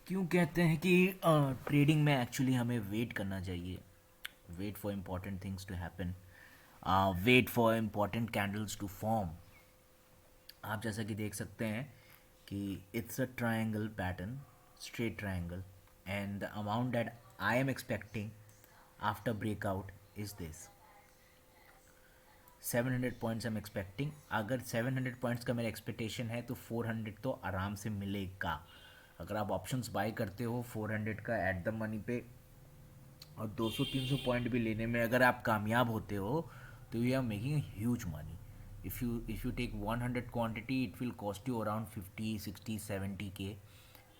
क्यों कहते हैं कि ट्रेडिंग में एक्चुअली हमें वेट करना चाहिए। Wait for important things to happen. Wait for important candles to form. आप जैसा कि देख सकते हैं कि it's a triangle pattern, straight triangle, and the amount that I am expecting after breakout is this 700 points I am expecting. अगर 700 points का मेरा एक्सपेक्टेशन है तो 400 तो आराम से मिलेगा। अगर आप ऑप्शंस बाय करते हो 400 का एट द मनी पे और 200-300 पॉइंट भी लेने में अगर आप कामयाब होते हो तो you are making huge money. If you take 100 quantity it will cost you around 50, 60, 70 K।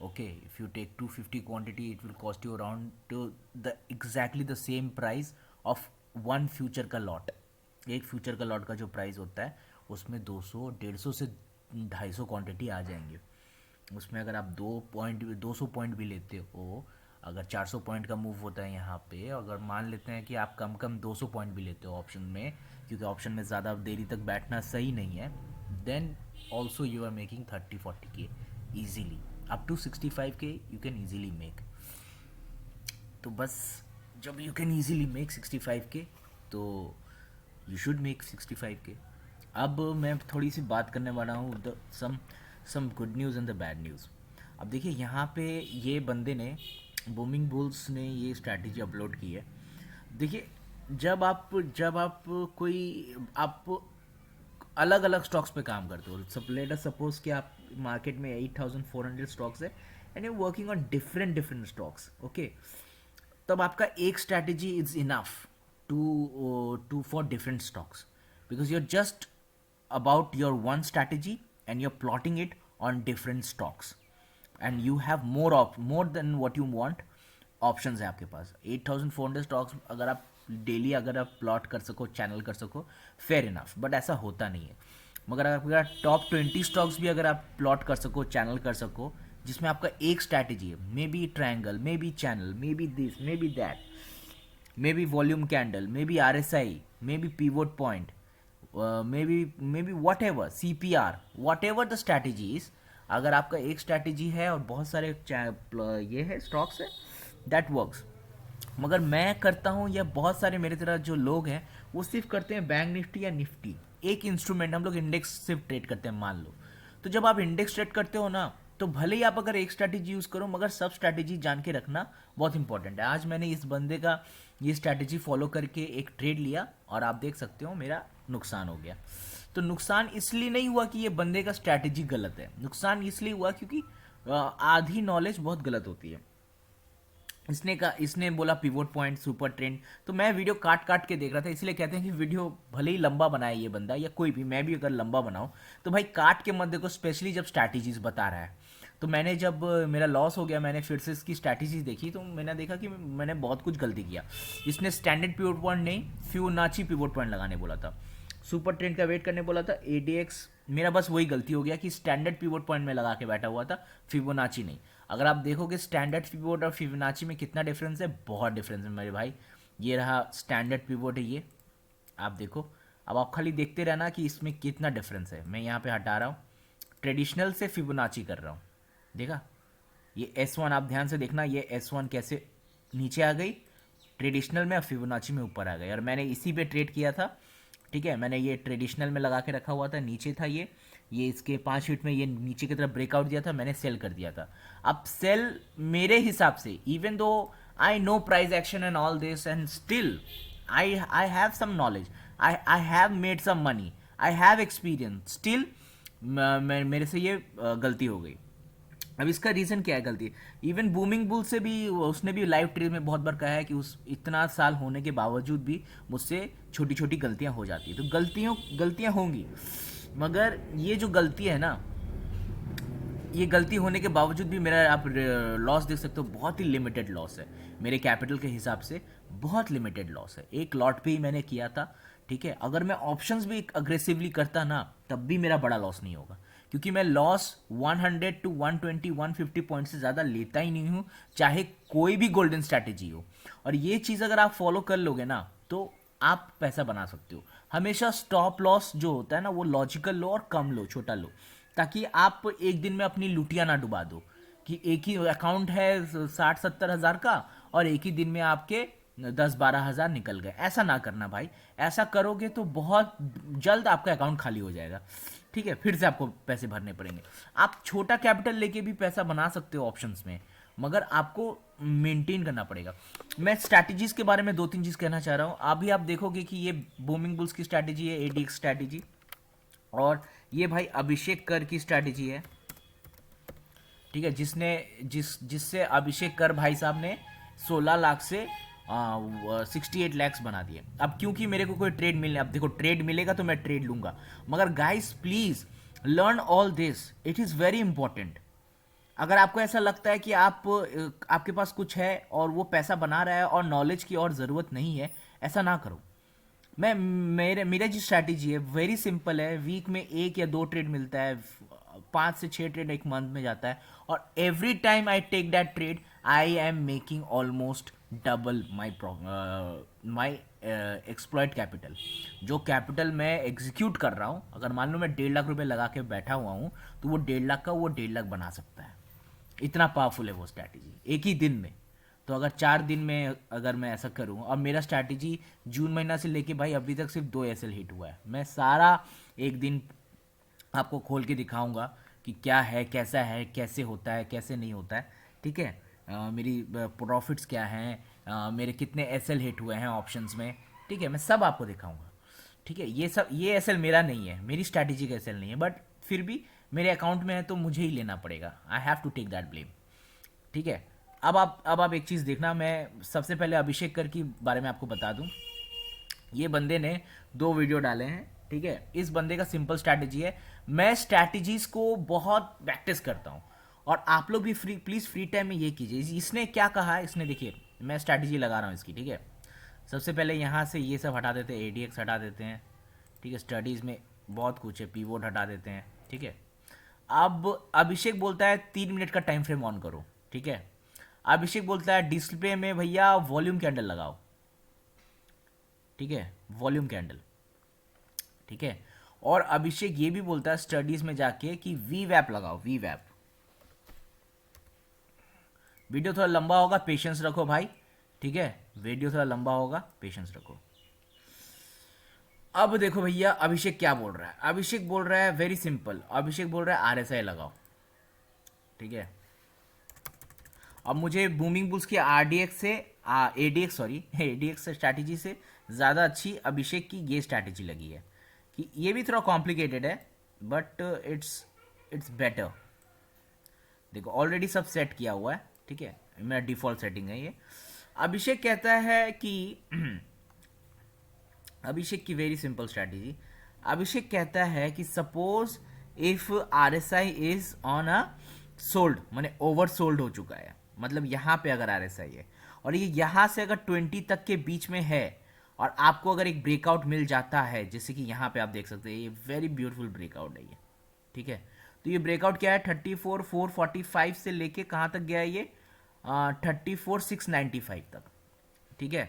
Okay, if you take 250 quantity it will cost you around to the exactly the same price of one future का lot. एक फ्यूचर का lot का जो price होता है उसमें 200, 150 से 250 क्वांटिटी आ जाएंगे। उसमें अगर आप 200 पॉइंट भी लेते हो, अगर 400 पॉइंट का मूव होता है यहाँ पे, अगर मान लेते हैं कि आप कम कम 200 पॉइंट भी लेते हो ऑप्शन में, क्योंकि ऑप्शन में ज़्यादा देरी तक बैठना सही नहीं है, then also you are making 30-40 K easily. Up to 65 K you can easily make. तो बस जब you can easily make 65K तो यू शुड मेक 65K। अब मैं थोड़ी सी बात करने वाला हूँ the some good news and the bad news. अब देखिए यहाँ पे ये बंदे ने, बूमिंग बुल्स ने ये स्ट्रैटेजी अपलोड की है। देखिए, जब आप कोई आप अलग अलग स्टॉक्स पे काम करते हो, सब लेट अस सपोज कि आप मार्केट में 8400 स्टॉक्स है and you working on different different stocks. Okay, तब आपका एक strategy is enough to for different stocks, because you are just about your one strategy and you're plotting it on different stocks and you have more than what you want options है आपके पास। 8400 stocks अगर आप daily अगर आप plot कर सको, channel कर सको, फेयर इनफ, बट ऐसा होता नहीं है। मगर अगर टॉप 20 स्टॉक्स भी अगर आप प्लॉट कर सको, चैनल कर सको, जिसमें आपका एक स्ट्रैटेजी है, may be triangle, may be channel, may be this, may be that, may be volume candle, may be RSI, may be pivot point, maybe whatever CPR, whatever the strategy is। अगर आपका एक strategy है और बहुत सारे ये है stocks है, दैट वर्क्स। मगर मैं करता हूँ या बहुत सारे मेरे तरह जो लोग हैं वो सिर्फ करते हैं बैंक निफ्टी या निफ्टी, एक इंस्ट्रूमेंट। हम लोग इंडेक्स सिर्फ ट्रेड करते हैं मान लो। तो जब आप इंडेक्स ट्रेड करते हो ना, तो भले ही आप अगर एक स्ट्रैटेजी यूज़ करो मगर सब स्ट्रैटेजी जान के रखना बहुत इंपॉर्टेंट है। आज मैंने इस बंदे का ये स्ट्रैटेजी फॉलो करके एक ट्रेड लिया और आप देख सकते हो मेरा नुकसान हो गया। तो नुकसान इसलिए नहीं हुआ कि ये बंदे का स्ट्रैटेजी गलत है, नुकसान इसलिए हुआ क्योंकि आधी नॉलेज बहुत गलत होती है। इसने बोला पिवोट पॉइंट, सुपर ट्रेंड, तो मैं वीडियो काट काट के देख रहा था। इसलिए कहते हैं कि वीडियो भले ही लंबा बनाए ये बंदा या कोई भी, मैं भी अगर लंबा बनाऊं तो भाई काट के मत देखो, स्पेशली जब स्ट्रैटेजीज बता रहा है। तो मैंने जब मेरा लॉस हो गया, मैंने फिर से इसकी स्ट्रैटेजीज देखी तो मैंने देखा कि मैंने बहुत कुछ गलती किया। इसने स्टैंडर्ड पिवोट पॉइंट नहीं, फिबोनाची पिवोट पॉइंट लगाने बोला था, सुपर ट्रेंड का वेट करने बोला था, ADX। मेरा बस वही गलती हो गया कि स्टैंडर्ड पिवोट पॉइंट में लगा के बैठा हुआ था, फिबोनाची नहीं। अगर आप देखोगे स्टैंडर्ड पिवोट और फिबोनाची में कितना डिफरेंस है, बहुत डिफरेंस है मेरे भाई। ये रहा स्टैंडर्ड पिवोट है, ये आप देखो। अब आप खाली देखते रहना कि इसमें कितना डिफरेंस है। मैं यहाँ पे हटा रहा हूँ, ट्रेडिशनल से फिबोनाची कर रहा हूँ, देखा। ये S1 आप ध्यान से देखना, ये S1 कैसे नीचे आ गई ट्रेडिशनल में और फिबोनाची में ऊपर आ गई, और मैंने इसी पे ट्रेड किया था। ठीक है, मैंने ये ट्रेडिशनल में लगा के रखा हुआ था, नीचे था ये इसके 5 फीट में ये नीचे की तरफ ब्रेकआउट दिया था, मैंने सेल कर दिया था। अब सेल मेरे हिसाब से, even though I know price action and all this and still I have some knowledge, I have made some money, I have experience, still मेरे से ये गलती हो गई। अब इसका रीज़न क्या है गलती? इवन बूमिंग बुल से भी उसने भी लाइव ट्रेड में बहुत बार कहा है कि उस इतना साल होने के बावजूद भी मुझसे छोटी छोटी गलतियां हो जाती है। तो गलतियां होंगी, मगर ये जो गलती है ना, ये गलती होने के बावजूद भी मेरा आप लॉस देख सकते हो, बहुत ही लिमिटेड लॉस है मेरे कैपिटल के हिसाब से, बहुत लिमिटेड लॉस है। एक लॉट पे ही मैंने किया था। ठीक है, अगर मैं ऑप्शंस भी अग्रेसिवली करता ना तब भी मेरा बड़ा लॉस नहीं होगा, क्योंकि मैं लॉस 100 टू 120 150 पॉइंट से ज़्यादा लेता ही नहीं हूँ, चाहे कोई भी गोल्डन स्ट्रैटेजी हो। और ये चीज़ अगर आप फॉलो कर लोगे ना तो आप पैसा बना सकते हो। हमेशा स्टॉप लॉस जो होता है ना वो लॉजिकल लो और कम लो, छोटा लो, ताकि आप एक दिन में अपनी लुटिया ना डुबा दो। कि एक ही अकाउंट है 60-70 हज़ार का और एक ही दिन में आपके 10-12 हज़ार निकल गए। ऐसा ना करना भाई, ऐसा करोगे तो बहुत जल्द आपका अकाउंट खाली हो जाएगा। ठीक है, फिर से आपको पैसे भरने पड़ेंगे। आप छोटा कैपिटल लेके भी पैसा बना सकते हो ऑप्शंस में, मगर आपको मेंटेन करना पड़ेगा। मैं स्ट्रैटेजीज के बारे में 2-3 चीज़ कहना चाह रहा हूँ। अभी आप देखोगे कि ये बूमिंग बुल्स की स्ट्रैटेजी है, एडीएक्स स्ट्रैटेजी, और ये भाई अभिषेक कर की स्ट्रैटेजी है। ठीक है, जिससे अभिषेक कर भाई साहब ने 16 लाख से 68 लैक्स बना दिए। अब क्योंकि मेरे को कोई ट्रेड मिलने, अब देखो ट्रेड मिलेगा तो मैं ट्रेड लूंगा, मगर guys please learn all this, it is very important. अगर आपको ऐसा लगता है कि आपके पास कुछ है और वो पैसा बना रहा है और नॉलेज की और ज़रूरत नहीं है, ऐसा ना करो। मेरा जो स्ट्रैटेजी है वेरी सिंपल है। वीक में 1 या 2 ट्रेड मिलता है, 5 से 6 ट्रेड एक मंथ में जाता है, और every time I take that trade I am making almost double my exploited capital. जो कैपिटल मैं एग्जीक्यूट कर रहा हूँ, अगर मान लो मैं 1.5 लाख रुपए लगा के बैठा हुआ हूँ, तो वो 1.5 लाख का वो 1.5 लाख बना सकता है। इतना पावरफुल है वो स्ट्रैटेजी एक ही दिन में। तो अगर 4 दिन में अगर मैं ऐसा करूँ, और मेरा स्ट्रैटेजी जून महीना से लेके भाई अभी तक सिर्फ 2 एसएल हिट हुआ है। मैं सारा एक दिन आपको खोल के दिखाऊंगा कि क्या है, कैसा है, कैसे होता है, कैसे नहीं होता है। ठीक है, मेरी प्रॉफिट्स क्या हैं, मेरे कितने एसएल हिट हुए हैं ऑप्शंस में। ठीक है, मैं सब आपको दिखाऊंगा। ठीक है, ये एसएल मेरा नहीं है, मेरी स्ट्रैटेजी का एसएल नहीं है, बट फिर भी मेरे अकाउंट में है तो मुझे ही लेना पड़ेगा। I have to take that blame. ठीक है, अब आप एक चीज़ देखना, मैं सबसे पहले अभिषेक कर की बारे में आपको बता दूं। ये बंदे ने 2 वीडियो डाले हैं। ठीक है, इस बंदे का सिंपल स्ट्रैटेजी है। मैं स्ट्रैटेजीज को बहुत प्रैक्टिस करता हूँ, और आप लोग भी प्लीज़ फ्री टाइम में ये कीजिए। इसने क्या कहा है, इसने देखिए, मैं स्ट्रैटेजी लगा रहा हूँ इसकी। ठीक है, सबसे पहले यहाँ से ये सब हटा देते हैं, एडीएक्स हटा देते हैं। ठीक है, स्टडीज़ में बहुत कुछ है, पीवोट हटा देते हैं। ठीक है, अब अभिषेक बोलता है 3 मिनट का टाइम फ्रेम ऑन करो। ठीक है, अभिषेक बोलता है डिस्प्ले में भैया वॉल्यूम कैंडल लगाओ। ठीक है, वॉल्यूम कैंडल। ठीक है, और अभिषेक ये भी बोलता है स्टडीज में जाके कि वी वैप लगाओ, वी वैप। वीडियो थोड़ा लंबा होगा, पेशेंस रखो भाई। ठीक है, वीडियो थोड़ा लंबा होगा, पेशेंस रखो। अब देखो भैया अभिषेक क्या बोल रहा है। अभिषेक बोल रहा है वेरी सिंपल, अभिषेक बोल रहा है आरएसआई लगाओ। ठीक है, अब मुझे बूमिंग बुल्स की आरडीएक्स से एडीएक्स सॉरी एडीएक्स स्ट्रैटेजी से ज़्यादा अच्छी अभिषेक की ये स्ट्रैटेजी लगी है, कि ये भी थोड़ा कॉम्प्लिकेटेड है, बट इट्स बेटर। देखो ऑलरेडी सब सेट किया हुआ है। ठीक है, मेरा डिफ़ॉल्ट सेटिंग है ये। अभिषेक कहता है कि अभिषेक की वेरी सिंपल स्ट्रैटेजी। अभिषेक कहता है कि suppose if RSI is on a sold, माने ओवर सोल्ड हो चुका है, मतलब यहाँ पे अगर आरएसआई है और ये यहाँ से अगर 20 तक के बीच में है, और आपको अगर एक ब्रेकआउट मिल जाता है, जैसे कि यहाँ पे आप देख सकते हैं, ये वेरी ब्यूटीफुल ब्रेकआउट है ये। ठीक है, तो ये ब्रेकआउट क्या है, 34,445 से लेके कहाँ तक गया है ये, 34,695 तक। ठीक है,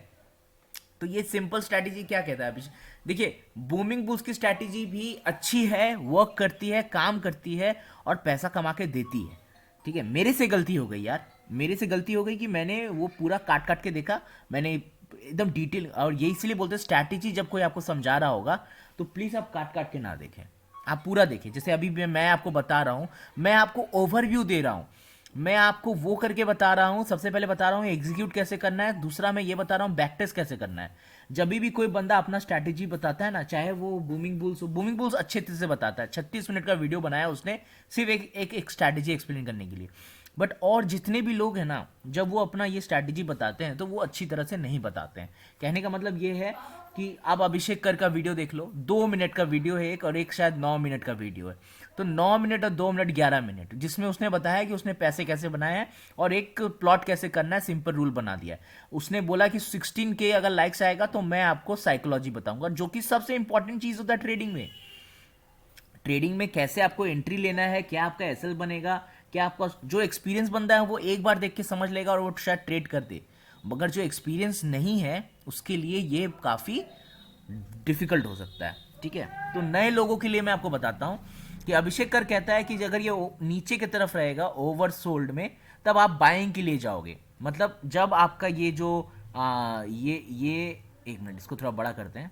तो ये सिंपल स्ट्रैटेजी क्या कहता है अभिषेक। देखिए बूमिंग बुल्स की स्ट्रैटेजी भी अच्छी है, वर्क करती है, काम करती है, और पैसा कमा के देती है। ठीक है, मेरे से गलती हो गई यार, मेरे से गलती हो गई कि मैंने वो पूरा काट काट के देखा, मैंने एकदम डिटेल। और ये इसलिए बोलते हैं स्ट्रैटेजी जब कोई आपको समझा रहा होगा तो प्लीज़ आप काट काट के ना देखें, आप पूरा देखें। जैसे अभी मैं आपको बता रहा हूँ, मैं आपको ओवरव्यू दे रहा हूँ, मैं आपको वो करके बता रहा हूँ। सबसे पहले बता रहा हूँ एग्जीक्यूट कैसे करना है, दूसरा मैं ये बता रहा हूँ बैक टेस्ट कैसे करना है। जब भी कोई बंदा अपना स्ट्रैटेजी बताता है ना, चाहे वो बूमिंग बुल्स हो, बूमिंग बुल्स अच्छे तरह से बताता है, 36 मिनट का वीडियो बनाया उसने सिर्फ एक स्ट्रैटेजी एक्सप्लेन करने के लिए। बट और जितने भी लोग हैं ना, जब वो अपना ये स्ट्रैटेजी बताते हैं तो वो अच्छी तरह से नहीं बताते हैं। कहने का मतलब ये है कि आप अभिषेक कर का वीडियो देख लो, 2 मिनट का वीडियो है एक, और एक शायद 9 मिनट का वीडियो है। तो 9 मिनट और 2 मिनट 11 मिनट, जिसमें उसने बताया कि उसने पैसे कैसे बनाए हैं और एक प्लॉट कैसे करना है, सिंपल रूल बना दिया है। उसने बोला कि 16K अगर लाइक्स आएगा तो मैं आपको साइकोलॉजी बताऊंगा, जो कि सबसे इंपॉर्टेंट चीज़ होता है ट्रेडिंग में। ट्रेडिंग में कैसे आपको एंट्री लेना है, क्या आपका एसएल बनेगा, क्या आपका जो एक्सपीरियंस बंदा है वो एक बार देख के समझ लेगा और वो शायद ट्रेड कर दे, मगर जो एक्सपीरियंस नहीं है उसके लिए ये काफ़ी डिफिकल्ट हो सकता है। ठीक है, तो नए लोगों के लिए मैं आपको बताता हूँ कि अभिषेक कर कहता है कि अगर ये नीचे की तरफ रहेगा ओवर सोल्ड में, तब आप बाइंग के लिए जाओगे। मतलब जब आपका ये जो ये एक मिनट, इसको थोड़ा बड़ा करते हैं।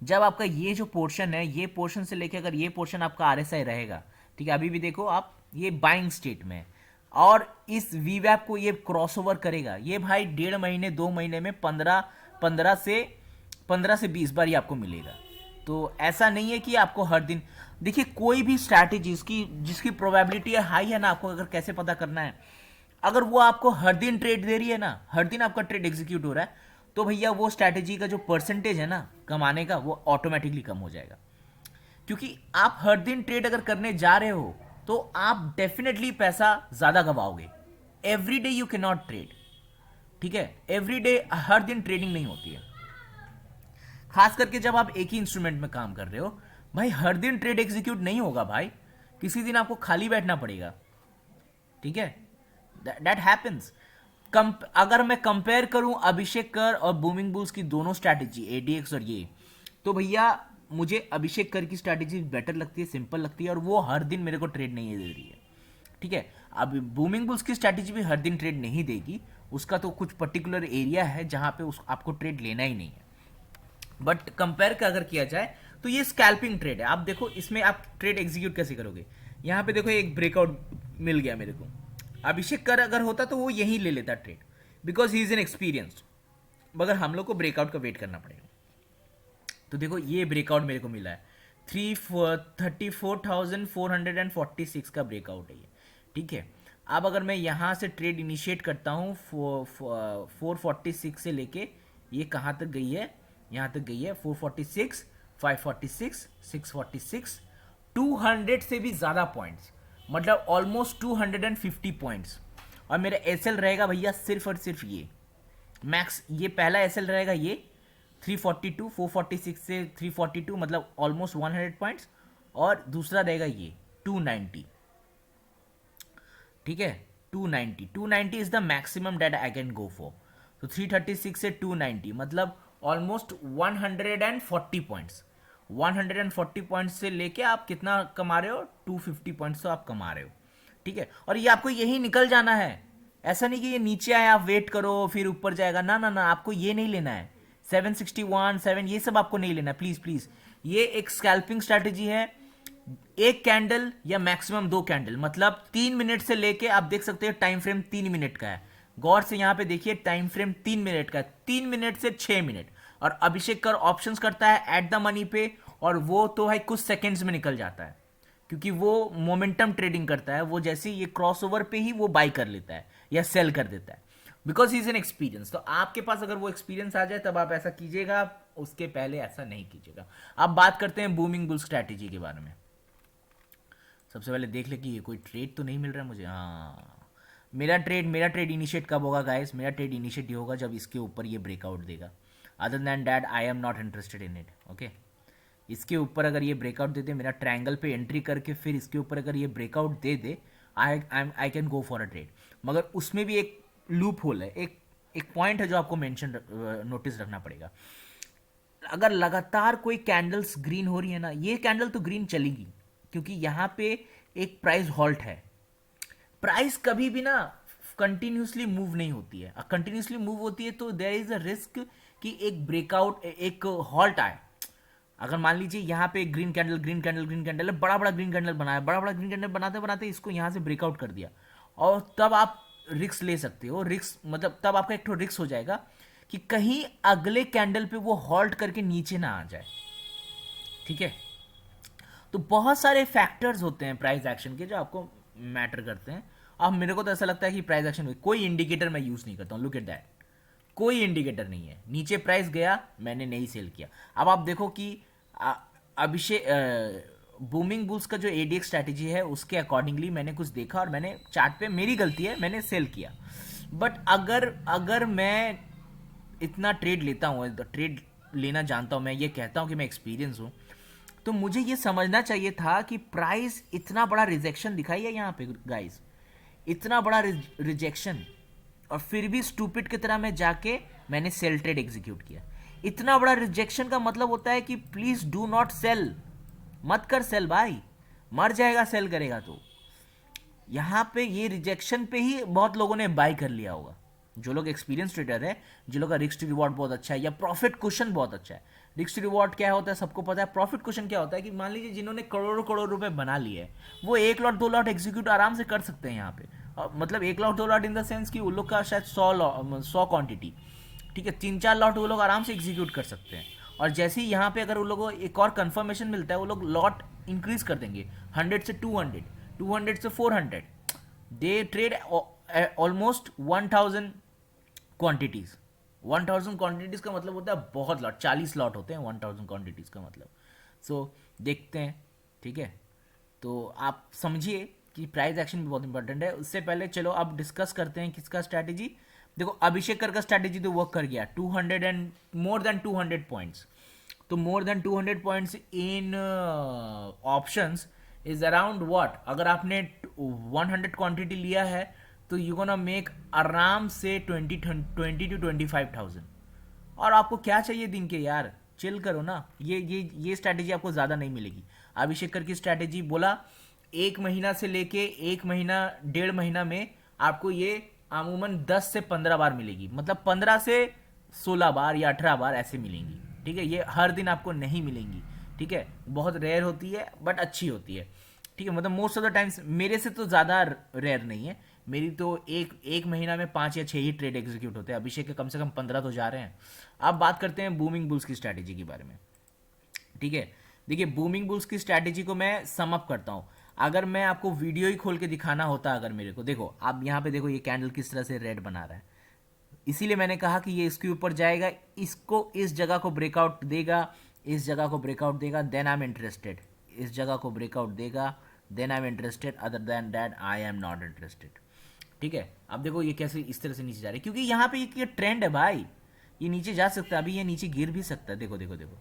जब आपका ये जो पोर्शन है, ये पोर्शन से लेके अगर ये पोर्शन आपका आरएसआई रहेगा, ठीक है, अभी भी देखो आप ये बाइंग स्टेट में है, और इस वीवैप को ये क्रॉसओवर करेगा, ये भाई 1.5 महीने 2 महीने में 15 से 20 बार ये आपको मिलेगा। तो ऐसा नहीं है कि आपको हर दिन, देखिए कोई भी स्ट्रैटेजी जिसकी प्रोबेबिलिटी हाई है ना, आपको अगर कैसे पता करना है, अगर वो आपको हर दिन ट्रेड दे रही है ना, हर दिन आपका ट्रेड एग्जीक्यूट हो रहा है, तो भैया वो स्ट्रैटेजी का जो परसेंटेज है ना कमाने का, वो ऑटोमेटिकली कम हो जाएगा। क्योंकि आप हर दिन ट्रेड अगर करने जा रहे हो तो आप डेफिनेटली पैसा ज्यादा गवाओगे। Every day you can not trade, ठीक है, एवरी डे, हर दिन ट्रेडिंग नहीं होती है। खास करके जब आप एक ही इंस्ट्रूमेंट में काम कर रहे हो, भाई हर दिन ट्रेड एग्जीक्यूट नहीं होगा भाई, किसी दिन आपको खाली बैठना पड़ेगा, ठीक है, दैट हैपेंस। अगर मैं कंपेयर करूं अभिषेक कर और बूमिंग बुल्स की दोनों स्ट्रैटेजी, एडीएक्स और ये, तो भैया मुझे अभिषेक कर की स्ट्रैटेजी बेटर लगती है, सिंपल लगती है, और वो हर दिन मेरे को ट्रेड नहीं दे रही है, ठीक है। अब बूमिंग बुल्स की स्ट्रैटेजी भी हर दिन ट्रेड नहीं देगी, उसका तो कुछ पर्टिकुलर एरिया है जहां पे आपको ट्रेड लेना ही नहीं है। बट कंपेयर का अगर किया जाए तो ये स्कैल्पिंग ट्रेड है। आप देखो इसमें आप ट्रेड एग्जीक्यूट कैसे करोगे। यहाँ पे देखो एक ब्रेकआउट मिल गया मेरे को, अभिषेक कर अगर होता तो वो यहीं ले लेता trade, because he is an experienced, मगर हम लोग को ब्रेकआउट का वेट करना पड़ेगा। तो देखो ये ब्रेकआउट मेरे को मिला है, 34,446 का ब्रेकआउट है ये, ठीक है। अब अगर मैं यहाँ से ट्रेड इनिशिएट करता हूँ 446 से लेके ये कहाँ तक गई है, यहाँ तक गई है 446, 546, 646, 200 से भी ज़्यादा पॉइंट्स, मतलब ऑलमोस्ट 250 पॉइंट्स। और मेरा एसएल रहेगा भैया सिर्फ और सिर्फ ये मैक्स, ये पहला एसएल रहेगा ये 342, 446 से 342, मतलब ऑलमोस्ट 100 पॉइंट्स, और दूसरा रहेगा ये 290, ठीक है, 290 is the maximum date I can go for. तो 336 से 290 मतलब ऑलमोस्ट 140 पॉइंट्स, 140 पॉइंट्स से लेके आप कितना कमा रहे हो, 250 पॉइंट्स तो आप कमा रहे हो, ठीक है। और ये आपको यही निकल जाना है, ऐसा नहीं कि ये नीचे आए आप वेट करो फिर ऊपर जाएगा, ना ना ना, आपको ये नहीं लेना है। 761, 7 ये सब आपको नहीं लेना, प्लीज प्लीज। ये एक स्कैल्पिंग स्ट्रैटेजी है, एक कैंडल या मैक्सिमम 2 कैंडल, मतलब 3 मिनट से लेके आप देख सकते हैं टाइम फ्रेम 3 मिनट का है, गौर से यहाँ पे देखिए टाइम फ्रेम 3 मिनट का है, 3 मिनट से 6 मिनट। और अभिषेक कर ऑप्शंस करता है एट द मनी पे, और वो तो है कुछ सेकंड्स में निकल जाता है, क्योंकि वो मोमेंटम ट्रेडिंग करता है, वो जैसे ये क्रॉसओवर पे ही वो बाई कर लेता है या सेल कर देता है, because he is an experience. तो आपके पास अगर वो एक्सपीरियंस आ जाए तब आप ऐसा कीजिएगा, उसके पहले ऐसा नहीं कीजिएगा। अब बात करते हैं बूमिंग बुल स्ट्रैटेजी के बारे में। सबसे पहले देख ले कि ये कोई ट्रेड तो नहीं मिल रहा है मुझे। हाँ, मेरा ट्रेड इनिशिएट कब होगा गाइस, मेरा ट्रेड इनिशिएट ये होगा जब इसके ऊपर ये ब्रेकआउट देगा। Other than that I am not interested in it, okay. इसके ऊपर अगर ये ब्रेकआउट दे दे, मेरा ट्रायंगल पे एंट्री करके फिर इसके ऊपर अगर ये breakout they they, I can go for a trade. मगर उसमें भी एक लूप होल है, एक पॉइंट है जो आपको मेंशन नोटिस रखना पड़ेगा। अगर लगातार कोई कैंडल्स ग्रीन हो रही है ना, ये कैंडल तो ग्रीन चलेगी क्योंकि यहाँ पे एक प्राइस हॉल्ट है। प्राइस कभी भी ना कंटिन्यूसली मूव नहीं होती है, कंटिन्यूसली मूव होती है तो देयर इज अ रिस्क कि एक ब्रेकआउट, एक हॉल्ट आए। अगर मान लीजिए यहाँ पे green candle green candle green candle है, बड़ा बड़ा ग्रीन कैंडल बनाया, बड़ा बड़ा ग्रीन कैंडल बनाते बनाते इसको यहाँ से ब्रेकआउट कर दिया, और तब आप रिस्क ले सकते हो। रिस्क मतलब तब आपका एक तो रिस्क हो जाएगा कि कहीं अगले कैंडल पे वो हॉल्ट करके नीचे ना आ जाए, ठीक है। तो बहुत सारे फैक्टर्स होते हैं प्राइस एक्शन के जो आपको मैटर करते हैं। अब मेरे को तो ऐसा लगता है कि प्राइस एक्शन में कोई इंडिकेटर मैं यूज नहीं करता हूँ, लुक एट दैट, कोई इंडिकेटर नहीं है। नीचे प्राइस गया, मैंने नहीं सेल किया। अब आप देखो कि अभिषेक बूमिंग बुल्स का जो एडीएक्स स्ट्रैटेजी है उसके अकॉर्डिंगली मैंने कुछ देखा और मैंने चार्ट पे, मेरी गलती है, मैंने सेल किया। बट अगर मैं इतना ट्रेड लेता हूँ, ट्रेड लेना जानता हूँ, मैं ये कहता हूँ कि मैं एक्सपीरियंस हूँ, तो मुझे ये समझना चाहिए था कि प्राइस इतना बड़ा रिजेक्शन दिखाई है यहाँ पे गाइस, इतना बड़ा रिजेक्शन, और फिर भी स्टूपिड की तरह मैं जाके मैंने सेल ट्रेड एग्जीक्यूट किया। इतना बड़ा रिजेक्शन का मतलब होता है कि प्लीज डू नॉट सेल, मत कर सेल भाई, मर जाएगा सेल करेगा तो। यहाँ पे ये रिजेक्शन पे ही बहुत लोगों ने बाय कर लिया होगा, जो लोग एक्सपीरियंस ट्रेडर है, जो लोग का रिस्क टू रिवॉर्ड बहुत अच्छा है या प्रॉफिट कुशन बहुत अच्छा है। रिस्क टू रिवॉर्ड क्या होता है सबको पता है, प्रॉफिट कुशन क्या होता है कि मान लीजिए जिन्होंने करोड़ों करोड़ रुपए बना लिए हैं, वो 1 लॉट 2 लॉट एग्जीक्यूट आराम से कर सकते हैं यहाँ पे। मतलब 1 lot 2 lot in the sense कि उन लोग का शायद 100 क्वांटिटी, ठीक है, 3-4 लॉट वो लोग आराम से एग्जीक्यूट कर सकते हैं। और जैसे ही यहाँ पे अगर उन लोगों को एक और कंफर्मेशन मिलता है, वो लोग लॉट इंक्रीज कर देंगे 100 से 200, 200 से 400। दे ट्रेड ऑलमोस्ट 1000 क्वांटिटीज। 1000 क्वांटिटीज का मतलब होता है बहुत लॉट, 40 लॉट होते हैं 1000 क्वांटिटीज का मतलब। सो देखते हैं, ठीक है। तो आप समझिए कि प्राइस एक्शन भी बहुत इंपॉर्टेंट है। उससे पहले चलो अब डिस्कस करते हैं किसका स्ट्रैटेजी। देखो अभिषेक कर का स्ट्रैटेजी तो वर्क कर गया, 200 एंड मोर देन 200 पॉइंट्स। तो more than 200 points in options is around what, अगर आपने 100 क्वांटिटी लिया है तो यू गोना मेक आराम से 20 to 25,000। और आपको क्या चाहिए दिन के यार, चिल करो ना। ये स्ट्रैटेजी आपको ज़्यादा नहीं मिलेगी। अभिषेक कर की स्ट्रैटेजी बोला 1 महीना से लेके 1 महीना 1.5 महीना में आपको ये अमूमन 10 से 15 बार मिलेगी, मतलब 15 से 16 बार या 18 बार ऐसे मिलेंगी, ठीक है। ये हर दिन आपको नहीं मिलेंगी, ठीक है, बहुत रेयर होती है बट अच्छी होती है, ठीक है। मतलब मोस्ट ऑफ द टाइम्स मेरे से तो ज़्यादा रेयर नहीं है, मेरी तो एक महीना में 5 या 6 ही ट्रेड एग्जीक्यूट होते हैं। अभिषेक के कम से कम 15 तो जा रहे हैं। अब बात करते हैं बूमिंग बुल्स की स्ट्रैटेजी के बारे में, ठीक है। देखिए बूमिंग बुल्स की स्ट्रैटेजी को मैं सम अप करता हूँ। अगर मैं आपको वीडियो ही खोल के दिखाना होता, अगर मेरे को, देखो आप यहाँ पे देखो ये कैंडल किस तरह से रेड बना रहा है, इसीलिए मैंने कहा कि ये इसके ऊपर जाएगा, इसको इस जगह को ब्रेकआउट देगा, इस जगह को ब्रेकआउट देगा, देन आई एम इंटरेस्टेड। इस जगह को ब्रेकआउट देगा, then I am interested, other than that I am not interested, ठीक है। अब देखो ये कैसे इस तरह से नीचे जा रही है, क्योंकि यहाँ पे ये ट्रेंड है भाई, ये नीचे जा सकता है, अभी ये नीचे गिर भी सकता है, देखो देखो देखो।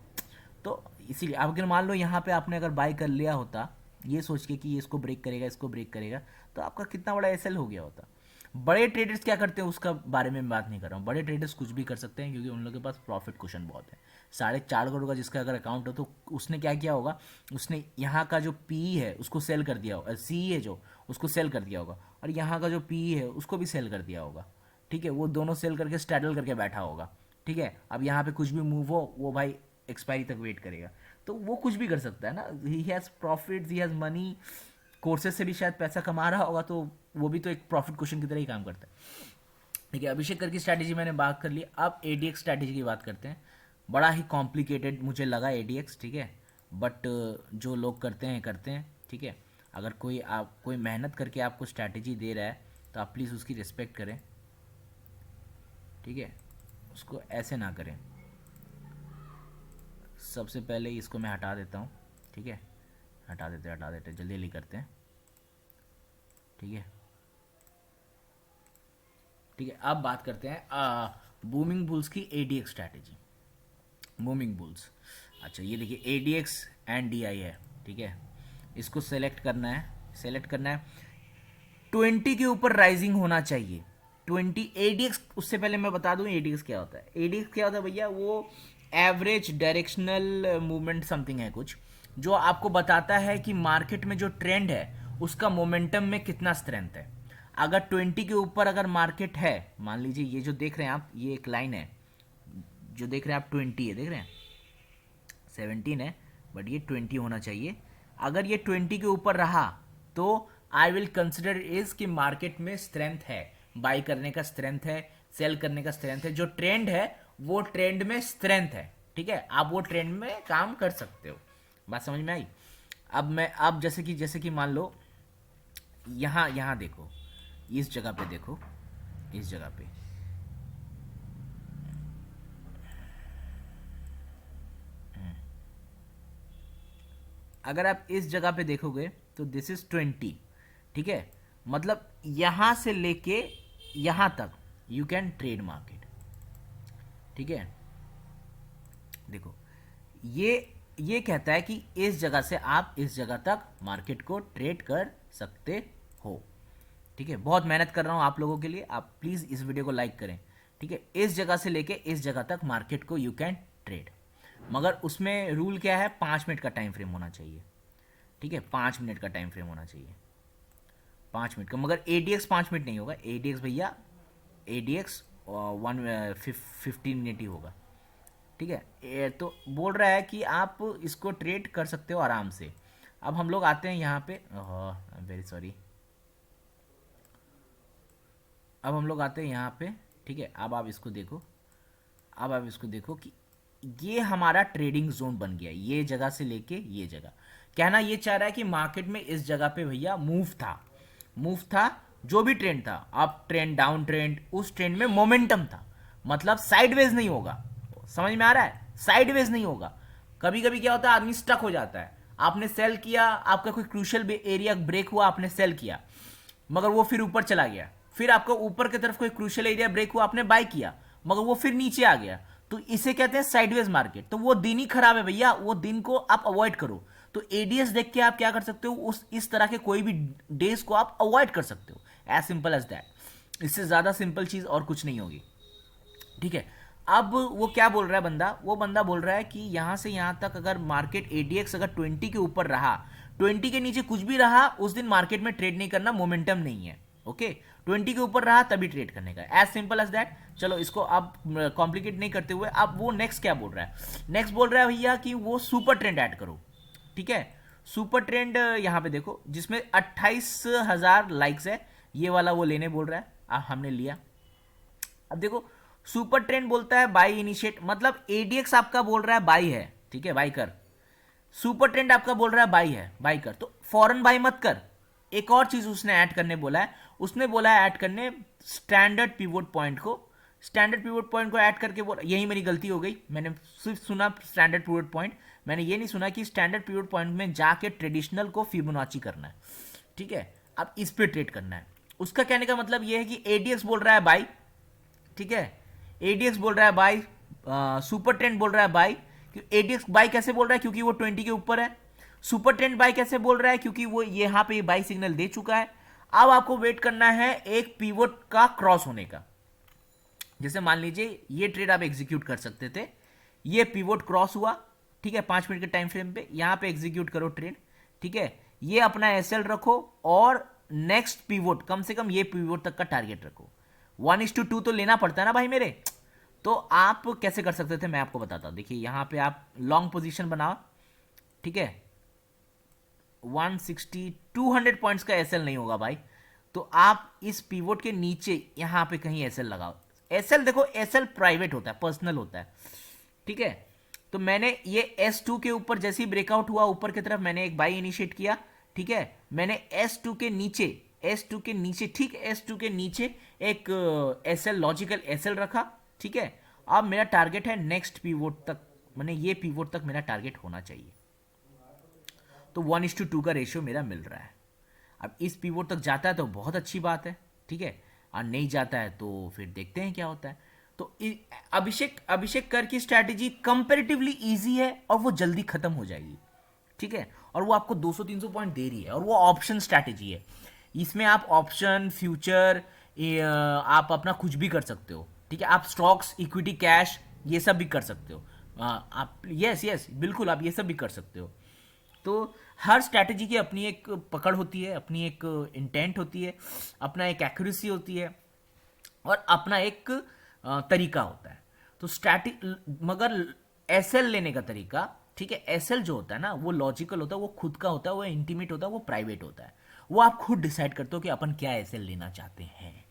तो इसीलिए अब अगर मान लो यहाँ पे आपने अगर बाय कर लिया होता ये सोच के कि ये इसको ब्रेक करेगा, इसको ब्रेक करेगा, तो आपका कितना बड़ा एसएल हो गया होता। बड़े ट्रेडर्स क्या करते हैं उसका बारे में मैं बात नहीं कर रहा हूँ, बड़े ट्रेडर्स कुछ भी कर सकते हैं क्योंकि उन लोगों के पास प्रॉफिट कुशन बहुत है। 4.5 करोड़ का जिसका अगर अकाउंट हो तो उसने क्या किया होगा, उसने यहाँ का जो पी है उसको सेल कर दिया होगा, सी है जो उसको सेल कर दिया होगा, और यहाँ का जो पी है उसको भी सेल कर दिया होगा, ठीक है। वो दोनों सेल करके स्टैडल करके बैठा होगा, ठीक है। अब यहाँ पे कुछ भी मूव हो वो भाई एक्सपायरी तक वेट करेगा, तो वो कुछ भी कर सकता है ना। He has profit, he has money, courses से भी शायद पैसा कमा रहा होगा, तो वो भी तो एक प्रॉफिट क्वेश्चन की तरह ही काम करता है, ठीक है। अभिषेक कर की स्ट्रैटेजी मैंने बात कर ली। अब एडीएक्स स्ट्रैटेजी की बात करते हैं। बड़ा ही कॉम्प्लिकेटेड मुझे लगा एडीएक्स, ठीक है, बट जो लोग करते हैं, ठीक है। अगर कोई मेहनत करके आपको स्ट्रैटेजी दे रहा है तो आप प्लीज़ उसकी रिस्पेक्ट करें, ठीक है, उसको ऐसे ना करें। सबसे पहले इसको मैं हटा देता हूँ, ठीक है, हटा देते जल्दी जल्दी करते हैं, ठीक है, ठीक है। अब बात करते हैं बूमिंग बुल्स की एडीएक्स स्ट्रैटेजी। बूमिंग बुल्स, अच्छा ये देखिए एडीएक्स एंड डीआई है, ठीक है। इसको सेलेक्ट करना है, 20 के ऊपर राइजिंग होना चाहिए। 20 एडीएक्स, उससे पहले मैं बता दूं एडीएक्स क्या होता है। एडीएक्स क्या होता है भैया, वो एवरेज डायरेक्शनल मूवमेंट समथिंग है कुछ, जो आपको बताता है कि मार्केट में जो ट्रेंड है उसका मोमेंटम में कितना स्ट्रेंथ है। अगर 20 के ऊपर अगर मार्केट है, मान लीजिए ये जो देख रहे हैं आप, ये एक लाइन है जो देख रहे हैं आप, 20 है, देख रहे हैं 17 है बट ये 20 होना चाहिए। अगर ये 20 के ऊपर रहा तो आई विल कंसिडर इज कि मार्केट में स्ट्रेंथ है, बाई करने का स्ट्रेंथ है, सेल करने का स्ट्रेंथ है। जो ट्रेंड है वो ट्रेंड में स्ट्रेंथ है, ठीक है, आप वो ट्रेंड में काम कर सकते हो। बात समझ में आई। अब जैसे कि मान लो यहाँ देखो, इस जगह पे देखो, इस जगह पे अगर आप इस जगह पे देखोगे तो दिस इज 20, ठीक है। मतलब यहां से लेके यहां तक यू कैन ट्रेड मार्केट, ठीक है। देखो ये कहता है कि इस जगह से आप इस जगह तक मार्केट को ट्रेड कर सकते हो, ठीक है। बहुत मेहनत कर रहा हूं आप लोगों के लिए, आप प्लीज़ इस वीडियो को लाइक करें, ठीक है। इस जगह से लेके इस जगह तक मार्केट को यू कैन ट्रेड, मगर उसमें रूल क्या है, 5 मिनट का टाइम फ्रेम होना चाहिए, ठीक है, 5 मिनट का टाइम फ्रेम होना चाहिए, 5 मिनट का। मगर ADX 5 मिनट नहीं होगा, ADX भैया, ADX 15 मिनट ही होगा, ठीक है। तो बोल रहा है कि आप इसको ट्रेड कर सकते हो आराम से। अब हम लोग आते हैं यहाँ पे, वेरी सॉरी, अब हम लोग आते हैं यहाँ पे, ठीक है। अब आप इसको देखो, अब आप इसको देखो कि ये हमारा ट्रेडिंग जोन बन गया, ये जगह से लेके ये जगह। कहना ये चाह रहा है कि मार्केट में इस जगह पे भैया मूव था, मूव था, जो भी ट्रेंड था, अप ट्रेंड, डाउन ट्रेंड, उस ट्रेंड में मोमेंटम था, मतलब साइडवेज नहीं होगा। समझ में आ रहा है, साइडवेज नहीं होगा। कभी कभी क्या होता है, आदमी स्टक हो जाता है, आपने सेल किया, आपका कोई क्रूशियल एरिया ब्रेक हुआ, आपने सेल किया, मगर वो फिर ऊपर चला गया, फिर आपको ऊपर की तरफ कोई क्रूशियल एरिया ब्रेक हुआ, आपने बाय किया, मगर वो फिर नीचे आ गया, तो इसे कहते हैं साइडवेज मार्केट। तो वो दिन ही खराब है भैया, वो दिन को आप अवॉइड करो। तो एडीएस देख के आप क्या कर सकते हो, उस इस तरह के कोई भी डेज को आप अवॉइड कर सकते हो, एज सिंपल एज दैट। इससे ज्यादा सिंपल चीज और कुछ नहीं होगी, ठीक है। अब वो क्या बोल रहा है बंदा, वो बंदा बोल रहा है कि यहां से यहां तक अगर मार्केट एडीएक्स अगर 20 के ऊपर रहा, 20 के नीचे कुछ भी रहा, उस दिन मार्केट में ट्रेड नहीं करना, मोमेंटम नहीं है, ओके। 20 के ऊपर रहा तभी ट्रेड करने का, एज सिंपल एज दैट। चलो इसको आप कॉम्प्लिकेट नहीं करते हुए, अब वो नेक्स्ट क्या बोल रहा है, नेक्स्ट बोल रहा है भैया कि वो सुपर ट्रेंड ऐड करो, ठीक है। सुपर ट्रेंड यहां पे देखो, जिसमें 28,000 लाइक्स है, ये वाला वो लेने बोल रहा है, हमने लिया। अब देखो, सुपर ट्रेंड बोलता है बाई इनिशिएट, मतलब एडीएक्स आपका बोल रहा है बाई है, ठीक है, बाई कर। सुपर ट्रेंड आपका बोल रहा है बाई है, बाई कर, तो फॉरन बाई मत कर। एक और चीज उसने ऐड करने बोला है, उसने बोला है ऐड करने स्टैंडर्ड पिवोट पॉइंट को। स्टैंडर्ड पिवोट पॉइंट को ऐड करके बोला, यही मेरी गलती हो गई, मैंने सिर्फ सुना स्टैंडर्ड पिवोट पॉइंट, मैंने ये नहीं सुना कि स्टैंडर्ड पिवोट पॉइंट में जाके ट्रेडिशनल को फिबोनाची करना है, ठीक है। अब इस पे ट्रेड करना है। उसका कहने का मतलब ये है कि एडीएक्स बोल रहा है बाई, ठीक है, एडीएक्स बोल रहा है बाई, सुपर ट्रेंड बोल रहा है बाई। एडीएक्स बाई कैसे बोल रहा है, क्योंकि वो 20 के ऊपर है। सुपर ट्रेंड बाई कैसे बोल रहा है, क्योंकि वो यहां पे बाई सिग्नल दे चुका है। अब आपको वेट करना है एक पिवोट का क्रॉस होने का। जैसे मान लीजिए ये ट्रेड आप एग्जीक्यूट कर सकते थे, ये पिवोट क्रॉस हुआ, ठीक है, 5 मिनट के टाइम फ्रेम पे, यहां पे एग्जीक्यूट करो ट्रेड, ठीक है। ये अपना एसएल रखो और नेक्स्ट पिवोट, कम से कम ये पिवोट तक का टारगेट रखो। 1:2 तो लेना पड़ता है ना भाई मेरे। तो आप कैसे कर सकते थे, मैं आपको बताता हूं। देखिए यहां पे आप लॉन्ग पोजीशन बनाओ, ठीक है, 160 200 पॉइंट्स का एसएल नहीं होगा भाई, तो आप इस पिवोट के नीचे यहां पे कहीं एसएल लगाओ। एसएल देखो, एसएल प्राइवेट होता है, पर्सनल होता है, ठीक है। तो मैंने ये S2 के ऊपर जैसे ही ब्रेकआउट हुआ ऊपर की तरफ, मैंने एक बाई इनिशिएट किया, ठीक है। मैंने S2 के नीचे, S2 के नीचे, ठीक, S2 के नीचे एक एसएल, लॉजिकल एसएल रखा, ठीक है। अब मेरा टारगेट है नेक्स्ट पिवोट तक, मैंने ये पिवोट तक मेरा टारगेट होना चाहिए। तो 1:2 का रेशियो मेरा मिल रहा है। अब इस पिवोट तक जाता है तो बहुत अच्छी बात है, ठीक है, और नहीं जाता है तो फिर देखते हैं क्या होता है। तो अभिषेक कर की स्ट्रैटेजी कंपैरेटिवली इजी है और वो जल्दी खत्म हो जाएगी, ठीक है। और वो आपको 200-300 पॉइंट दे रही है, और वो ऑप्शन स्ट्रैटेजी है। इसमें आप ऑप्शन, फ्यूचर, आप अपना कुछ भी कर सकते हो, ठीक है। आप स्टॉक्स, इक्विटी, कैश, ये सब भी कर सकते हो। आप यस यस बिल्कुल, आप ये सब भी कर सकते हो। तो हर स्ट्रैटेजी की अपनी एक पकड़ होती है, अपनी एक इंटेंट होती है, अपना एक एक्यूरेसी होती है, और अपना एक तरीका होता है। तो मगर एसएल लेने का तरीका, ठीक है, एसएल जो होता है ना, वो लॉजिकल होता है, वो खुद का होता है, वो इंटीमेट होता है, वो प्राइवेट होता है। वो आप खुद डिसाइड करते हो कि अपन क्या एसएल लेना चाहते हैं,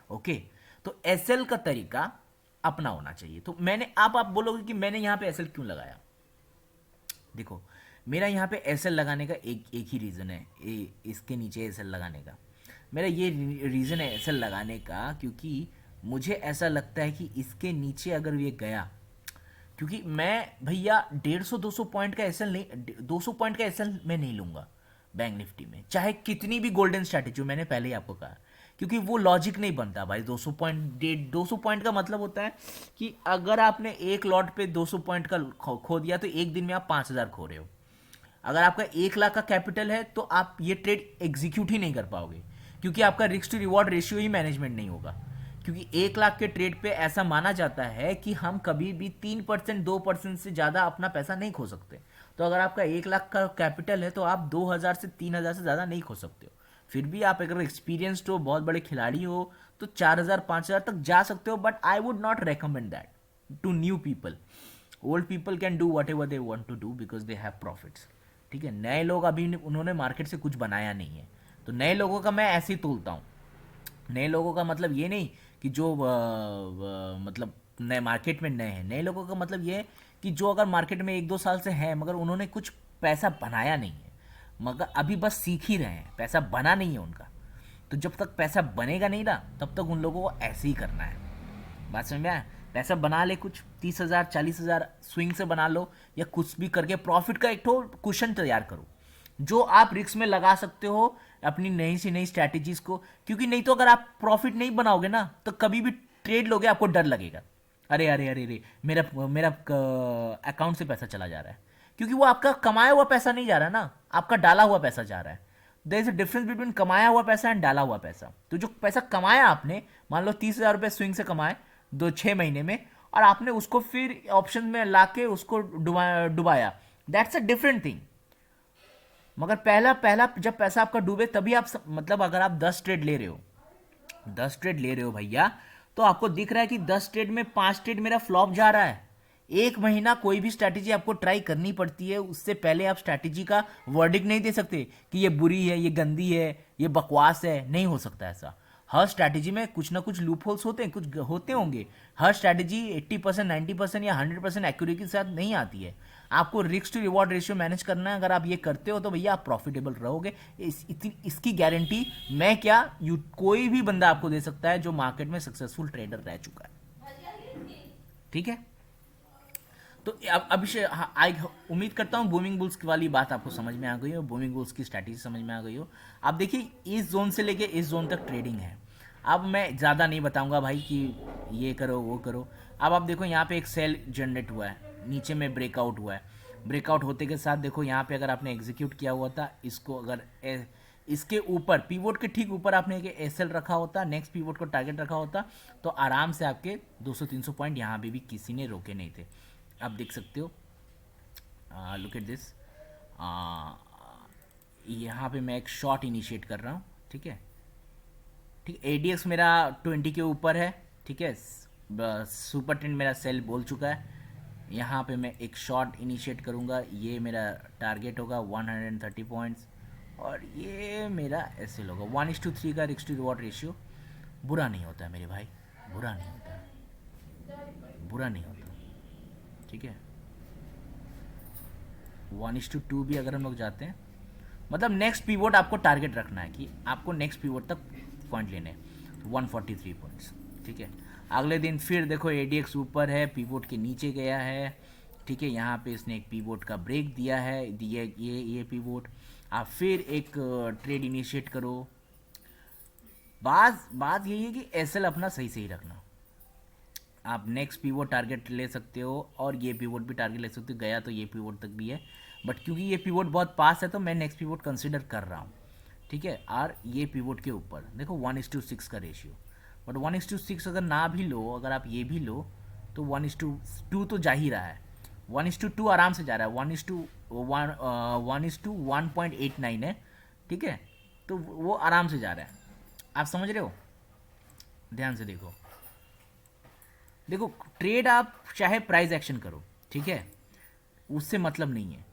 ओके। तो एसएल का तरीका अपना होना चाहिए। तो मैंने, आप बोलोगे कि मैंने यहां पे एसएल क्यों लगाया। देखो, मेरा यहाँ पे एसएल लगाने का एक ही रीज़न है, इसके नीचे एसएल लगाने का। मेरा ये रीज़न है एसएल लगाने का, क्योंकि मुझे ऐसा लगता है कि इसके नीचे अगर ये गया, क्योंकि मैं भैया 150-200 पॉइंट का एसएल नहीं, 200 पॉइंट का एसएल मैं नहीं लूँगा बैंक निफ्टी में, चाहे कितनी भी गोल्डन स्ट्रैटेजी हो। मैंने पहले ही आपको कहा, क्योंकि वो लॉजिक नहीं बनता भाई। 200 पॉइंट का मतलब होता है कि अगर आपने एक लॉट पे 200 पॉइंट का खो दिया तो एक दिन में आप 5,000 खो रहे हो। अगर आपका 1 लाख का कैपिटल है तो आप ये ट्रेड एग्जीक्यूट ही नहीं कर पाओगे, क्योंकि आपका रिस्क टू रिवॉर्ड रेशियो ही मैनेजमेंट नहीं होगा। क्योंकि 1 लाख के ट्रेड पे ऐसा माना जाता है कि हम कभी भी 3% 2% से ज़्यादा अपना पैसा नहीं खो सकते। तो अगर आपका 1 लाख का कैपिटल है तो आप 2,000 से 3,000 से ज़्यादा नहीं खो सकते हो। फिर भी आप अगर एक्सपीरियंस्ड हो, बहुत बड़े खिलाड़ी हो, तो 4,000 5,000 तक जा सकते हो, but I would not recommend that to new people. Old people can do whatever they want to do because they have profits. ठीक है, नए लोग अभी उन्होंने मार्केट से कुछ बनाया नहीं है, तो नए लोगों का मैं ऐसे ही तोलता हूँ। नए लोगों का मतलब ये नहीं कि जो मतलब नए मार्केट में नए हैं। नए लोगों का मतलब ये है कि जो अगर मार्केट में 1 2 साल से हैं मगर उन्होंने कुछ पैसा बनाया नहीं है, मगर अभी बस सीख ही रहे हैं, पैसा बना नहीं है उनका। तो जब तक पैसा बनेगा नहीं ना, तब तक उन लोगों को ऐसे ही करना है। बात समझ में आया? पैसा बना ले, कुछ 30,000 40,000 स्विंग से बना लो, या कुछ भी करके प्रॉफिट का एक तो कुशन तैयार करो जो आप रिस्क में लगा सकते हो अपनी नई सी नई स्ट्रैटेजीज को। क्योंकि नहीं तो अगर आप प्रॉफिट नहीं बनाओगे ना, तो कभी भी ट्रेड लोगे आपको डर लगेगा, अरे अरे अरे अरे मेरा मेरा अकाउंट से पैसा चला जा रहा है। क्योंकि वो आपका कमाया हुआ पैसा नहीं जा रहा ना, आपका डाला हुआ पैसा जा रहा है। There is a difference between कमाया हुआ पैसा एंड डाला हुआ पैसा। तो जो पैसा कमाया आपने, मान लो 30,000 रुपये स्विंग से कमाए 2 6 महीने में, और आपने उसको फिर ऑप्शन में लाके उसको डुबाया, दैट्स अ डिफरेंट थिंग। मगर पहला पहला जब पैसा आपका डूबे तभी आप मतलब अगर आप 10 ट्रेड ले रहे हो, 10 ट्रेड ले रहे हो भैया, तो आपको दिख रहा है कि 10 ट्रेड में 5 ट्रेड मेरा फ्लॉप जा रहा है। 1 महीना कोई भी स्ट्रैटेजी आपको ट्राई करनी पड़ती है, उससे पहले आप स्ट्रैटेजी का वर्डिक्ट नहीं दे सकते कि ये बुरी है, ये गंदी है, ये बकवास है। नहीं हो सकता ऐसा। हर स्ट्रैटेजी में कुछ ना कुछ लूप होल्स होते हैं, कुछ होते होंगे। हर स्ट्रैटेजी 80% 90% या 100% एक्यूरेसी के साथ नहीं आती है। आपको risk to reward ratio manage करना है। अगर आप ये करते हो तो भैया आप प्रॉफिटेबल रहोगे। इसकी गारंटी मैं क्या, कोई भी बंदा आपको दे सकता है जो मार्केट में सक्सेसफुल ट्रेडर रह चुका है। ठीक है, तो अब अभिषेक, हाँ, आई उम्मीद करता हूँ बूमिंग बुल्स वाली बात आपको समझ में आ गई हो, बूमिंग बुल्स की स्ट्रैटेजी समझ में आ गई हो। आप देखिए, इस जोन से लेके इस जोन तक ट्रेडिंग है। अब मैं ज़्यादा नहीं बताऊंगा भाई कि ये करो वो करो। अब आप देखो यहाँ पे एक सेल जनरेट हुआ है, नीचे में ब्रेकआउट हुआ है। ब्रेकआउट होते के साथ देखो यहाँ पे अगर आपने एग्जीक्यूट किया हुआ था इसको, अगर इसके ऊपर पीवोट के ठीक ऊपर आपने एक एसएल रखा होता, नेक्स्ट पीवोट को टारगेट रखा होता, तो आराम से आपके 200 300 पॉइंट यहाँ पे भी किसी ने रोके नहीं थे। आप देख सकते हो, लुक एट दिस। यहाँ पे मैं एक शॉट इनिशिएट कर रहा हूँ। ठीक है, ठीक, एडीएक्स मेरा 20 के ऊपर है। ठीक है, सुपर ट्रेंड मेरा सेल बोल चुका है। यहाँ पे मैं एक शॉट इनिशिएट करूँगा, ये मेरा टारगेट होगा 130 पॉइंट्स, और ये मेरा एसएल होगा। 1:3 का रिस्क टू रिवॉर्ड रेशियो बुरा नहीं होता है मेरे भाई, बुरा नहीं होता है, बुरा नहीं होता। ठीक है, 1:2 भी अगर हम लोग जाते हैं, मतलब नेक्स्ट पीवोट आपको टारगेट रखना है कि आपको नेक्स्ट पीवोट तक पॉइंट लेने हैं, 143 पॉइंट्स। ठीक है, अगले दिन फिर देखो एडीएक्स ऊपर है, पीवोट के नीचे गया है। ठीक है, यहाँ पे इसने एक पीवोट का ब्रेक दिया है, ये पीवोट। आप फिर एक ट्रेड इनिशिएट करो। बात यही है कि एसएल अपना सही सही रखना। आप नेक्स्ट पीवोट टारगेट ले सकते हो और ये पीवोट भी टारगेट ले सकते हो। गया तो ये पीवोट तक भी है, बट क्योंकि ये पीवोट बहुत पास है तो मैं नेक्स्ट पीवोट कंसिडर कर रहा हूँ। ठीक है, और ये पीवोट के ऊपर देखो 1:6 का रेशियो, बट 1:6 अगर ना भी लो, अगर आप ये भी लो तो 1:2 तो जा ही रहा है। 1:2 आराम से जा रहा है, 1:1.89 है। ठीक है, तो वो आराम से जा रहा है। आप समझ रहे हो? ध्यान से देखो, देखो ट्रेड आप चाहे प्राइस एक्शन करो, ठीक है, उससे मतलब नहीं है।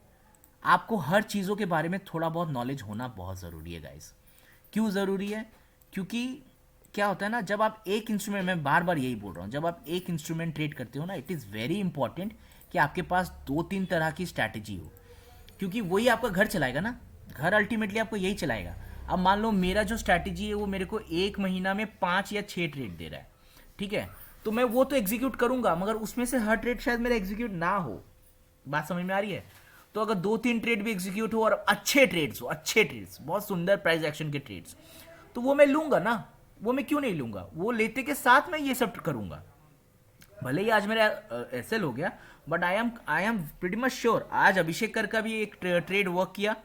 आपको हर चीज़ों के बारे में थोड़ा बहुत नॉलेज होना बहुत ज़रूरी है गाइस। क्यों ज़रूरी है? क्योंकि क्या होता है ना, जब आप एक इंस्ट्रूमेंट, मैं बार बार यही बोल रहा हूँ, जब आप एक इंस्ट्रूमेंट ट्रेड करते हो ना, इट इज़ वेरी इंपॉर्टेंट कि आपके पास 2 3 तरह की स्ट्रैटेजी हो, क्योंकि वही आपका घर चलाएगा ना। घर अल्टीमेटली आपको यही चलाएगा। अब मान लो मेरा जो स्ट्रैटेजी है वो मेरे को 1 महीना में 5 या 6 ट्रेड दे रहा है। ठीक है, तो मैं वो तो एग्जीक्यूट करूंगा, मगर उसमें से हर ट्रेड शायद मेरा एग्जीक्यूट ना हो। बात समझ में आ रही है? तो अगर 2 3 ट्रेड भी एग्जीक्यूट हो और अच्छे ट्रेड्स हो, अच्छे ट्रेड्स, बहुत सुंदर प्राइस एक्शन के ट्रेड्स, तो वो मैं लूंगा ना। वो मैं क्यों नहीं लूंगा? वो लेते के साथ मैं ये सब करूंगा। भले ही आज मेरा एसएल हो गया, but I am pretty much sure आज अभिषेक कर का भी एक ट्रेड वर्क किया।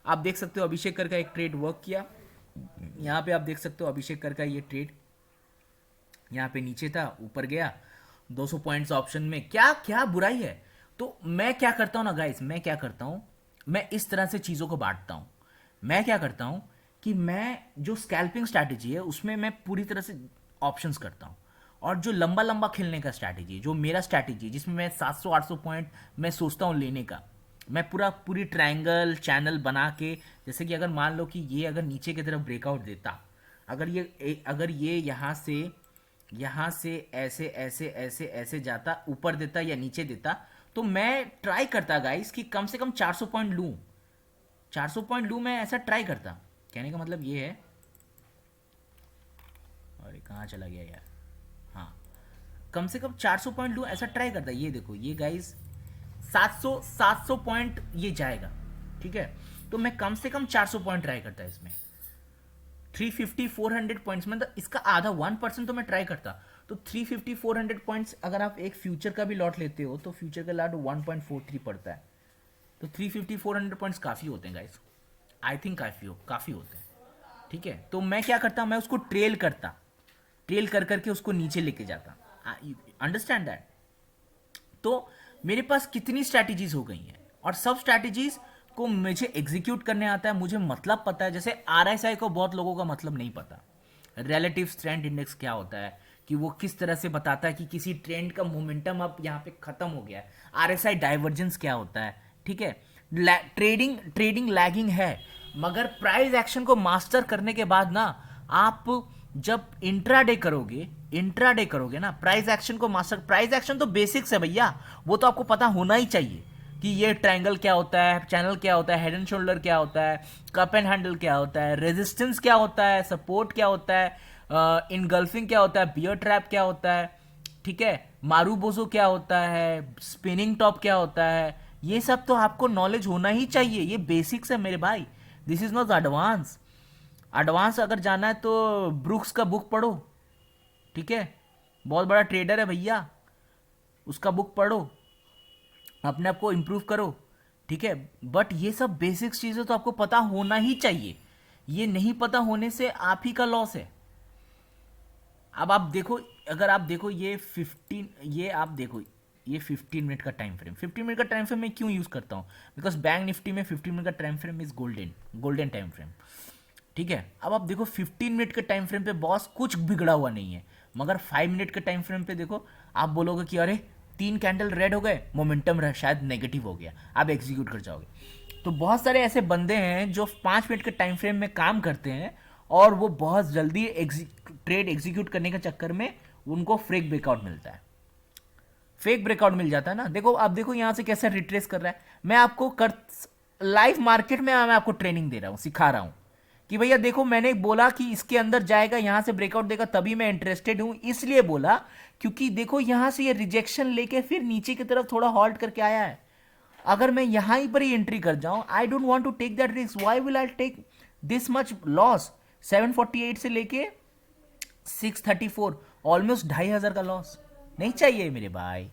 आप देख सकते हो अभिषेक कर का एक ट्रेड वर्क किया। यहाँ पे आप देख सकते हो अभिषेक कर का ये ट्रेड, यहाँ पे नीचे था, ऊपर गया 200 पॉइंट्स ऑप्शन में। क्या क्या बुराई है? तो मैं क्या करता हूँ ना गाइस, मैं क्या करता हूँ, मैं इस तरह से चीज़ों को बांटता हूँ। मैं क्या करता हूँ कि मैं जो स्कैल्पिंग स्ट्रैटेजी है उसमें मैं पूरी तरह से ऑप्शंस करता हूँ, और जो लंबा लंबा खेलने का स्ट्रैटेजी है, जो मेरा स्ट्रैटेजी है जिसमें मैं 700-800 पॉइंट मैं सोचता हूँ लेने का, मैं पूरी ट्रायंगल चैनल बना के, जैसे कि अगर मान लो कि ये अगर नीचे की तरफ ब्रेकआउट देता, अगर ये यहाँ से ऐसे ऐसे ऐसे ऐसे जाता, ऊपर देता या नीचे देता, तो मैं ट्राई करता गाइस कि कम से कम 400 पॉइंट लूँ। 400 पॉइंट लूँ, मैं ऐसा ट्राई करता। कहने का मतलब ये है, अरे कहाँ चला गया यार, हाँ, कम से कम 400 पॉइंट लूँ ऐसा ट्राई करता। ये देखो ये गाइस 700 पॉइंट ये जाएगा, ठीक है, तो मैं कम से कम 400 पॉइंट ट्राई करता है इसमें। 350-400 पॉइंट्स मतलब इसका आधा 1% तो मैं ट्राई करता। तो 350-400 पॉइंट्स अगर आप एक फ्यूचर का भी लॉट लेते हो तो फ्यूचर का लॉट 1.43 पड़ता है। तो 350-400 पॉइंट्स काफ़ी होते हैं गाइस, आई थिंक काफ़ी होते हैं, ठीक है। तो मैं क्या करता, मैं उसको ट्रेल करता, ट्रेल कर करके उसको नीचे लेके जाता। Understand that. तो मेरे पास कितनी स्ट्रैटेजीज हो गई हैं, और सब स्ट्रैटेजीज को मुझे एग्जीक्यूट करने आता है, मुझे मतलब पता है। जैसे आरएसआई को बहुत लोगों का मतलब नहीं पता, रिलेटिव स्ट्रेंथ इंडेक्स क्या होता है, कि वो किस तरह से बताता है कि किसी ट्रेंड का मोमेंटम अब यहाँ पे खत्म हो गया है। आरएसआई डाइवर्जेंस क्या होता है, ठीक है। ट्रेडिंग लैगिंग है, मगर प्राइस एक्शन को मास्टर करने के बाद ना, आप जब इंट्राडे करोगे ना, प्राइस एक्शन को मास्टर, प्राइस एक्शन तो बेसिक्स है भैया, वो तो आपको पता होना ही चाहिए कि ये ट्रायंगल क्या होता है, चैनल क्या होता है, हेड एंड शोल्डर क्या होता है, कप एंड हैंडल क्या होता है, रेजिस्टेंस क्या होता है, सपोर्ट क्या होता है, इनगल्फिंग क्या होता है, बियर ट्रैप क्या होता है, ठीक है, मारू बोजो क्या होता है, स्पिनिंग टॉप क्या होता है। ये सब तो आपको नॉलेज होना ही चाहिए, ये बेसिक्स है मेरे भाई, this is not advance. Advance अगर जाना है तो ब्रुक्स का बुक पढ़ो, ठीक है, बहुत बड़ा ट्रेडर है भैया, उसका बुक पढ़ो, अपने आप को इम्प्रूव करो, ठीक है। बट ये सब बेसिक्स चीज़ें तो आपको पता होना ही चाहिए, ये नहीं पता होने से आप ही का लॉस है। अब आप देखो, अगर आप देखो ये 15, ये आप देखो ये 15 मिनट का टाइम फ्रेम, 15 मिनट का टाइम फ्रेम मैं क्यों यूज़ करता हूँ, बिकॉज बैंक निफ्टी में 15 मिनट का time frame is golden time frame, ठीक है। अब आप देखो 15 मिनट के टाइम फ्रेम पे बॉस कुछ बिगड़ा हुआ नहीं है, मगर 5 मिनट के टाइम फ्रेम पे देखो, आप बोलोगे कि अरे 3 कैंडल रेड हो गए, मोमेंटम शायद नेगेटिव हो गया, आप एग्जीक्यूट कर जाओगे। तो बहुत सारे ऐसे बंदे हैं जो 5 मिनट के टाइम फ्रेम में काम करते हैं, और वो बहुत जल्दी ट्रेड एग्जीक्यूट करने के चक्कर में उनको फेक ब्रेकआउट मिलता है, फेक ब्रेकआउट मिल जाता है ना। देखो आप देखो यहाँ से कैसे रिट्रेस कर रहा है, मैं आपको कर लाइव मार्केट में मैं आपको ट्रेनिंग दे रहा हूँ, सिखा रहा हूँ कि भैया देखो, मैंने बोला कि इसके अंदर जाएगा, यहां से ब्रेकआउट देगा, तभी मैं इंटरेस्टेड हूं, इसलिए बोला क्योंकि देखो यहां से ये रिजेक्शन लेके फिर नीचे की तरफ थोड़ा हॉल्ट करके आया है। अगर मैं यहां पर ही एंट्री कर जाऊं, I don't want to take that risk, why will I take this much loss. 748 से लेके 634, ऑलमोस्ट 2,500 का लॉस नहीं चाहिए मेरे भाई।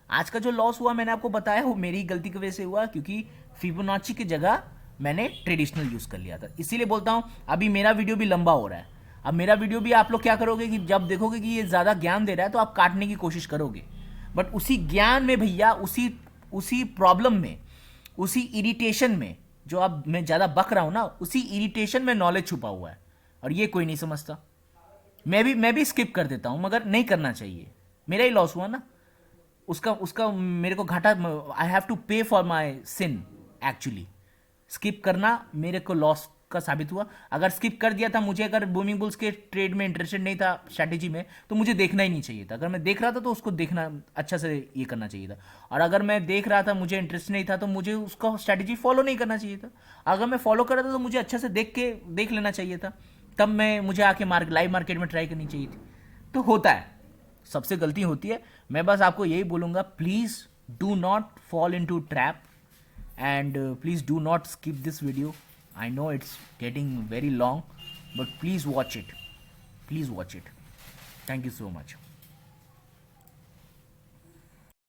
आज का जो लॉस हुआ मैंने आपको बताया, वो मेरी गलती की वजह से हुआ, क्योंकि फिबोनाची की जगह मैंने ट्रेडिशनल यूज कर लिया था। इसीलिए बोलता हूं अभी मेरा वीडियो भी लंबा हो रहा है। अब मेरा वीडियो भी आप लोग क्या करोगे कि जब देखोगे कि ये ज्यादा ज्ञान दे रहा है तो आप काटने की कोशिश करोगे, बट उसी ज्ञान में भैया, उसी उसी प्रॉब्लम में, उसी इरिटेशन में, जो अब मैं ज्यादा बक रहा हूं ना, उसी इरिटेशन में नॉलेज छुपा हुआ है, और ये कोई नहीं समझता। मैं भी स्किप कर देता हूं, मगर नहीं करना चाहिए, मेरा ही लॉस हुआ ना, उसका उसका मेरे को घाटा, I have to pay for my sin. Actually skip करना मेरे को लॉस का साबित हुआ। अगर स्किप कर दिया था, मुझे अगर बूमिंग बुल्स के ट्रेड में इंटरेस्टेड नहीं था, स्ट्रैटेजी में, तो मुझे देखना ही नहीं चाहिए था। अगर मैं देख रहा था तो उसको देखना अच्छा से ये करना चाहिए था, और अगर मैं देख रहा था मुझे इंटरेस्ट नहीं था तो मुझे उसका स्ट्रैटेजी फॉलो नहीं करना चाहिए था। अगर मैं फॉलो कर रहा था तो मुझे अच्छा से देख लेना चाहिए था, तब मुझे आके लाइव मार्केट में ट्राई करनी चाहिए थी। तो होता है, सबसे गलती होती है। मैं बस आपको यही बोलूँगा, please do not fall into trap, and please do not skip this video. I know it's getting very long, but please watch it. Thank you so much.